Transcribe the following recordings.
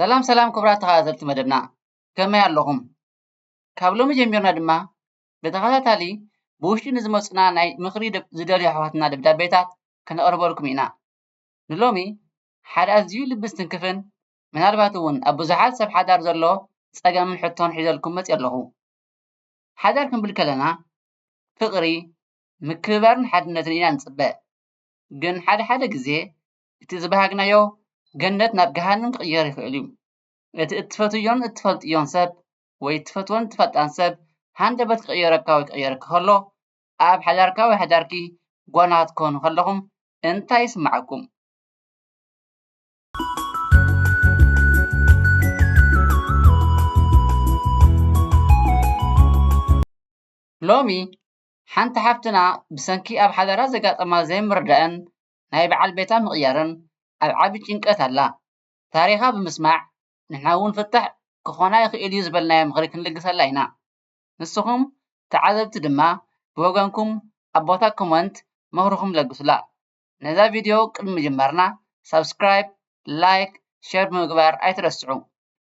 ሰላም ክቡራት ተኸታተልቲ መደብና ከመይ ኣለኹም? ካብ ሎሚ ጀሚርና ድማ ብተኸታታሊ ብውሽጢ ንዝመፁና ናይ ምኽሪ ዝደልዩ ኣሕዋትና ደብዳቤታት ከነቕርበልኩም ኢና። ንሎሚ ሓደ ኣዝዩ ልቢ ዝትንክፍን ምናልባት እውን ኣብ ብዙሓት ሰብ ሓዳር ዘሎ ፀገምን ሕቶን ሒዘልኩም መፂእ ኣለኹ። ሓዳር ክንብል ከለና ፍቕሪ፣ ምክብባርን ሓድነትን ኢና ንፅበእ። ግን ሓደ ግዜ እቲ ዝበሃግናዮ ገነት ናብ ገሃነም ክቕየር ይኽእል እዩ። እቲ እትፈትዮን እትፈልጥዮን ሰብ ወይ እትፈትዎን እትፈልጣን ሰብ ሃንደበት ክቕየረካ ወይ ክቕየረካ ከሎ ኣብ ሓዳርካ ወይ ሓዳርኪ ጓና ክትኮኑ ከለኹም እንታይ ይስማዓኩም? ሎሚ ሓንቲ ሓፍትና ብሰንኪ ኣብ ሓዳራ ዘጋጠማ ዘይምርዳእን ናይ በዓል ቤታ ምቕያርን ኣብ ዓብይ ጭንቀት ኣላ። ታሪኻ ብምስማዕ ንሕና እውን ፍታሕ ክኾና ይኽእል እዩ ዝበልናዮ ምኽሪ ክንልግሰላ ኢና። ንስኹም ተዓዘብቲ ድማ ብወገንኩም ኣብ ቦታ ኮመንት ምኽርኩም ለግሱላ። ነዛ ቪድዮ ቅድሚ ምጅማርና ሰብስክራይብ፣ ላይክ፣ ሸር ብምግባር ኣይትረስዑ።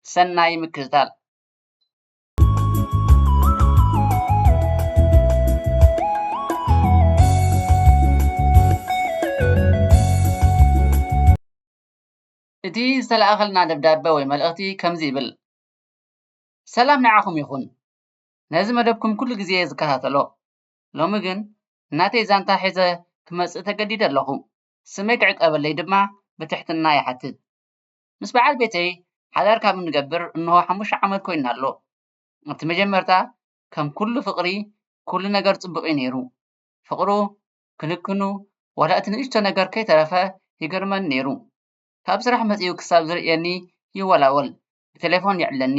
ሰናይ ምክትታል። እቲ ዝተለኣኸልና ደብዳቤ ወይ መልእኽቲ ከምዚ ይብል። ሰላም ንዓኹም ይኹን። ነዚ መደብኩም ኩሉ ግዜ ዝከታተሎ ሎሚ ግን እናተይ ዛንታ ሒዘ ክመፅእ ተገዲደ ኣለኹ። ስመይ ክዕቀበለይ ድማ ብትሕትና ይሓትት። ምስ በዓል ቤተይ ሓዳር ካብ እንገብር እንሆ 5 ዓመት ኮይና ኣሎ። እቲ መጀመርታ ከም ኩሉ ፍቕሪ ኩሉ ነገር ፅቡቅ እዩ ነይሩ። ፍቕሩ ክንክኑ ዋላ እቲ ንእሽቶ ነገር ከይተረፈ ይገርመኒ ነይሩ። ካብ ስራሕ መፂኡ ክሳብ ዝርእየኒ ይወላወል፣ ብቴሌፎን ይዕለኒ፣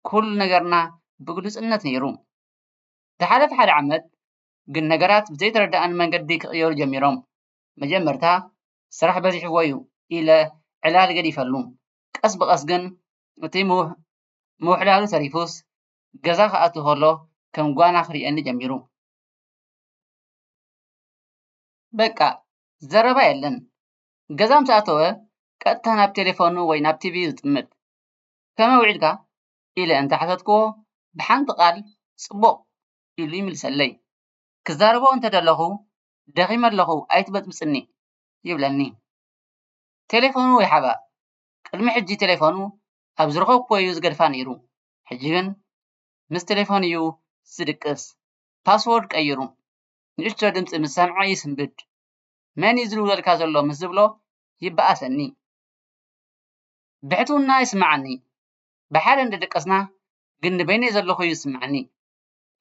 ኩሉ ነገርና ብግሉፅነት ነይሩ። ዝሓለፈ 1 ዓመት ግን ነገራት ብዘይተረዳእኒ መንገዲ ክቕየሩ ጀሚሮም። መጀመርታ ስራሕ በዚሕዎ እዩ ኢለ ዕላል ገዲፈሉ፣ ቀስ ብቐስ ግን እቲ ምውሕላሉ ተሪፉስ ገዛ ክኣቱ ከሎ ከም ጓና ክሪአኒ ጀሚሩ። በቃ ዘረባ የለን። ገዛ ምስ ኣተወ ቀጥታ ናብ ቴሌፎኑ ወይ ናብ ቲቪ ዝጥምት። ከመይ ውዒልካ ኢለ እንተሓተትክዎ ብሓንቲ ቃል ፅቡቕ ኢሉ ይምልሰለይ። ክዛረቦ እንተደለኹ ደኺመ ኣለኹ ኣይትበፅብፅኒ ይብለኒ። ቴሌፎኑ ወይ ሓባር ቅድሚ ሕጂ ቴሌፎኑ ኣብ ዝረኸብክዎ እዩ ዝገድፋ ነይሩ። ሕጂ ግን ምስ ቴሌፎን እዩ ዝድቅስ። ፓስወርድ ቀይሩ። ንእሽቶ ድምፂ ምስ ሰምዖ ይስንብድ። መን እዩ ዝድውለልካ ዘሎ ምስ ዝብሎ ይበኣሰኒ። ብሕትውና ይስማዓኒ። ብሓደ እንደደቀስና ግን ንበይነይ ዘለኹ እዩ ዝስምዓኒ።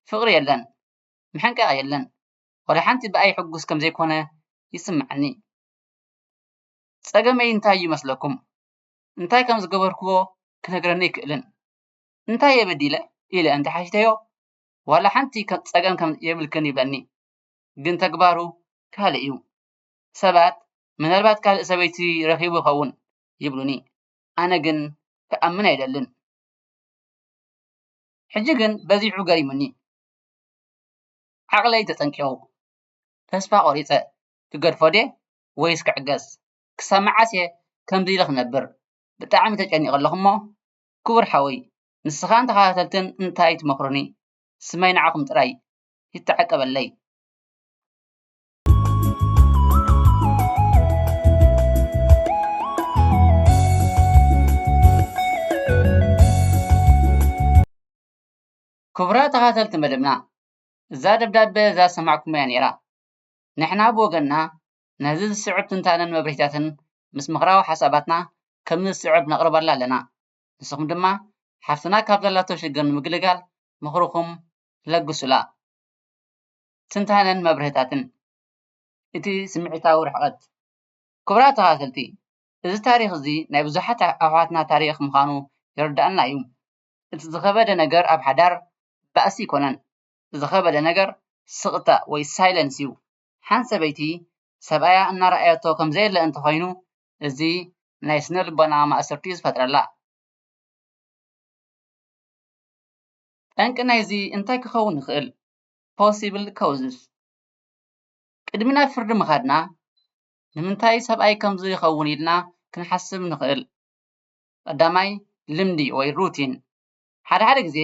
ፍቕሪ የለን፣ ምሕንቃቕ የለን፣ ወላ ሓንቲ ብኣይ ሕጉስ ከም ዘይኮነ ይስምዓኒ። ፀገመይ እንታይ ይመስለኩም? እንታይ ከም ዝገበርክዎ ክነግረኒ ይክእልን? እንታይ የበዲለ ኢለ እንተሓሽተዮ ዋላ ሓንቲ ፀገም ከም የብልክን ይብለኒ። ግን ተግባሩ ካልእ እዩ። ሰባት ምናልባት ካልእ ሰበይቲ ረኺቡ ይኸውን ይብሉኒ። ኣነ ግን ክኣምን ኣይደልን። ሕጂ ግን በዚሑ ገሪሙኒ። ዓቕለይ ተፀንቂቑ። ተስፋ ቆሪፀ ክገድፎ ደ ወይስ ክዕገስ? ክሳብ መዓስ እየ ከምዚ ኢለ ክነብር? ብጣዕሚ ተጨኒቐ ኣለኹ እሞ። ክቡር ሓወይ ንስኻን ተኸታተልትን እንታይ ትመክሩኒ? ስመይ ንዓኹም ጥራይ ይተዓቀበለይ። ክቡራት ተኸታተልቲ መደብና እዛ ደብዳቤ እዛ ሰማዕኩም እያ ነይራ። ንሕና ብወገንና ነዚ ዝስዕብ ትንታነን መብርሂታትን ምስ ምኽራዊ ሓሳባትና ከም ዝስዕብ ነቕርበላ ኣለና። ንስኹም ድማ ሓፍትና ካብ ዘላቶ ሽግር ንምግልጋል ምኽርኩም ለግሱላ። ትንታነን መብርሂታትን እቲ ስምዒታዊ ርሕቐት። ክቡራት ተኸታተልቲ እዚ ታሪክ እዚ ናይ ብዙሓት ኣሕዋትና ታሪክ ምዃኑ የረዳእና እዩ። እቲ ዝኸበደ ነገር ኣብ ሓዳር ባእሲ ይኮነን። ዝኸበደ ነገር ስቕታ ወይ ሳይለንስ እዩ። ሓንቲ ሰበይቲ ሰብኣያ እናረኣየቶ ከም ዘየለ እንተኮይኑ እዚ ናይ ስነ ልቦና ማእሰርቲ ዝፈጥረላ። ጠንቂ ናይዚ እንታይ ክኸውን ይኽእል? ፖሲብል ኮውዝስ። ቅድሚ ናብ ፍርዲ ምኻድና ንምንታይ ሰብኣይ ከምዚ ይኸውን ኢልና ክንሓስብ ንኽእል። ቀዳማይ ልምዲ ወይ ሩቲን ሓደ ግዜ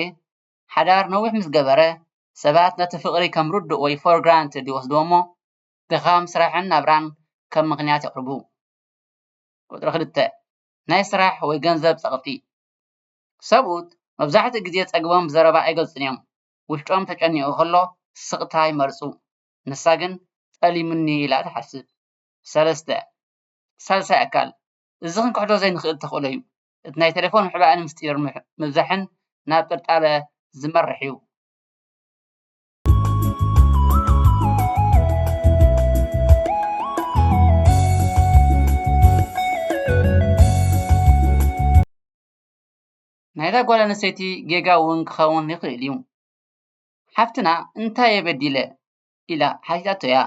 ሓዳር ነዊሕ ምስ ገበረ ሰባት ነቲ ፍቅሪ ከም ርዱእ ወይ ፎር ግራንትድ ይወስድዎ እሞ ድኻም ስራሕን ናብራን ከም ምክንያት የቅርቡ። ቁፅሪ 2 ናይ ስራሕ ወይ ገንዘብ ፀቕጢ ሰብኡት መብዛሕትኡ ግዜ ፀግቦም ብዘረባ ኣይገልፁን እዮም። ውሽጦም ተጨኒቁ ከሎ ስቕታ ይመርፁ። ንሳ ግን ጠሊሙኒ ኢላ ትሓስብ። 3 ሳልሳይ ኣካል እዚ ክንክሕዶ ዘይንክእል ተኽእሎ እዩ። እቲ ናይ ቴሌፎን ምሕባእን ምስጢር ምብዛሕን ናብ ጥርጣረ ዝመርሕ እዩ። ናይታ ጓል ኣንስተይቲ ጌጋ እውን ክኸውን ይኽእል እዩ። ሓፍትና እንታይ የበዲለ ኢላ ሓቲታቶ እያ።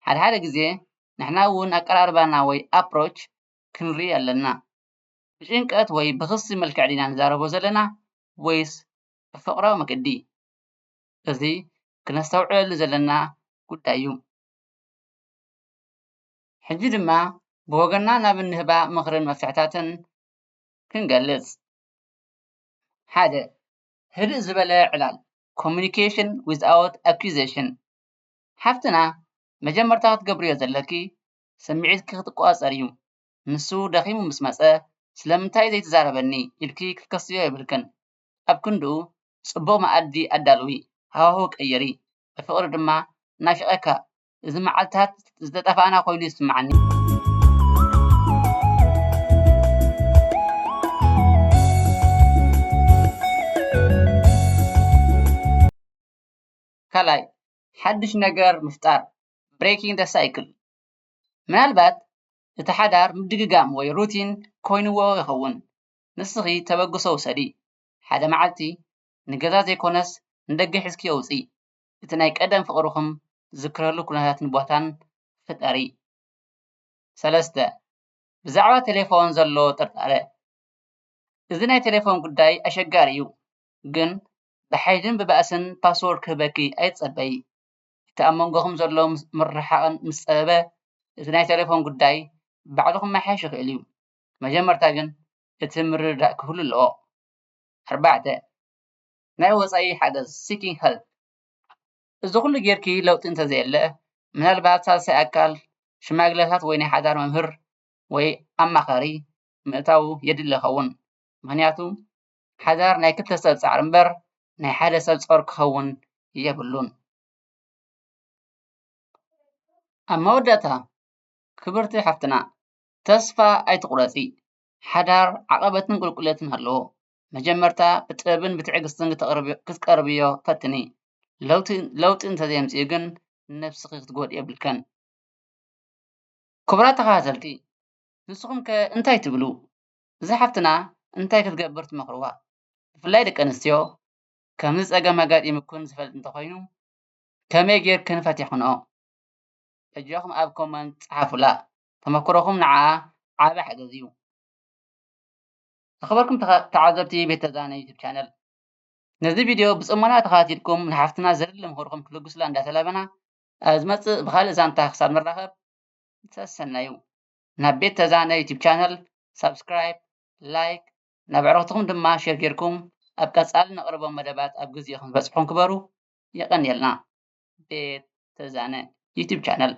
ሓደ ግዜ ንሕና እውን ኣቀራርባና ወይ ኣፕሮች ክንርኢ ኣለና። ብጭንቀት ወይ ብክሲ መልክዕ ዲና ንዛረቦ ዘለና ወይስ ብፍቅራዊ መገዲ? እዚ ክነስተውዕለሉ ዘለና ጉዳይ እዩ። ሕጂ ድማ ብወገንና ናብ እንህባ ምክርን መፍትሕታትን ክንገልፅ። 1 ህድእ ዝበለ ዕላል communication without accusation ሓፍትና መጀመርታ ክትገብርዮ ዘለኪ ስምዒትኪ ክትቆፃፀር እዩ። ንሱ ደኺሙ ምስ መፀ ስለምንታይ ዘይትዛረበኒ ኢልኪ ክትከስዮ የብልክን። ኣብ ክንድኡ ፅቡቅ መኣዲ ኣዳልዊ፣ ሃዋህው ቀይሪ፣ ብፍቅሪ ድማ ናፊቀካ እዚ መዓልትታት ዝተጠፋእና ኮይኑ ይስማዓኒ። ካልኣይ ሓድሽ ነገር ምፍጣር breaking the cycle ምናልባት እቲ ሓዳር ምድግጋም ወይ ሩቲን ኮይኑዎ ይኸውን። ንስኺ ተበግሶ ውሰዲ። ሓደ መዓልቲ ንገዛ ዘይኮነስ ንደገ ሒዝክዮ ውፅኢ። እቲ ናይ ቀደም ፍቅርኩም ዝዝክረሉ ኩነታትን ቦታን ፍጠሪ። 3 ብዛዕባ ቴሌፎን ዘሎ ጥርጣረ እዚ ናይ ቴሌፎን ጉዳይ ኣሸጋሪ እዩ፣ ግን ብሓይልን ብባእስን ፓስወርድ ክህበኪ ኣይትፀበይ። እቲ ኣብ መንጎኹም ዘሎ ምርሕሓቕን ምስ ፀበበ እቲ ናይ ቴሌፎን ጉዳይ ባዕሉ ክመሓየሽ ይኽእል እዩ። መጀመርታ ግን እቲ ምርድዳእ ክህሉ ኣለዎ። 4 ናይ ወፃኢ ሓገዝ seeking help እዚ ኩሉ ጌርኪ ለውጢ እንተዘየለ ምናልባት ሳልሳይ ኣካል ሽማግለታት ወይ ናይ ሓዳር መምህር ወይ ኣማኻሪ ምእታው የድሊ ይኸውን። ምክንያቱ ሓዳር ናይ ክልተ ሰብ ፃዕሪ እምበር ናይ ሓደ ሰብ ፀር ክኸውን የብሉን። ኣብ መወዳእታ ክብርቲ ሓፍትና ተስፋ ኣይትቁረፂ። ሓዳር ዓቐበትን ቁልቁለትን ኣለዎ። መጀመርታ ብጥበብን ብትዕግስትን ክትቀርብዮ ፈትኒ። ለውጢ እንተዘየምፅኡ ግን ነብስኺ ክትጎድእ የብልከን። ክቡራት ተኸታተልቲ ንስኹም ከ እንታይ ትብሉ? እዛ ሓፍትና እንታይ ክትገብር ትመክርዋ? ብፍላይ ደቂ ኣንስትዮ ከምዚ ፀገም ኣጋጢሙክን ዝፈልጥ እንተኮይኑ ከመይ ጌርክን ፈቲሕክንኦ? ሕጂኹም ኣብ ኮመንት ፀሓፉላ። ተመክሮኩም ንዓኣ ዓቢ ሓገዝ እዩ። ኣኽበርኩም ተዓዘብቲ ቤት ተዛነ ዩቱብ ቻነል ነዚ ቪድዮ ብፅሞና ተኸታቲልኩም ንሓፍትና ዘድሊ ምክርኩም ክትልግሱላ እንዳተለመና ኣብ ዝመፅእ ብካልእ ዛንታ ክሳብ ንራኸብ ተሰናዩ። ናብ ቤት ተዛነ ዩቱብ ቻነል ሰብስክራይብ፣ ላይክ ናብ ኣዕሩኽትኩም ድማ ሼር ጌርኩም ኣብ ቀፃሊ ነቕርቦም መደባት ኣብ ግዜኹም ዝበፅሑን ክበሩ የቀኒየልና። ቤት ተዛነ ዩቱብ ቻነል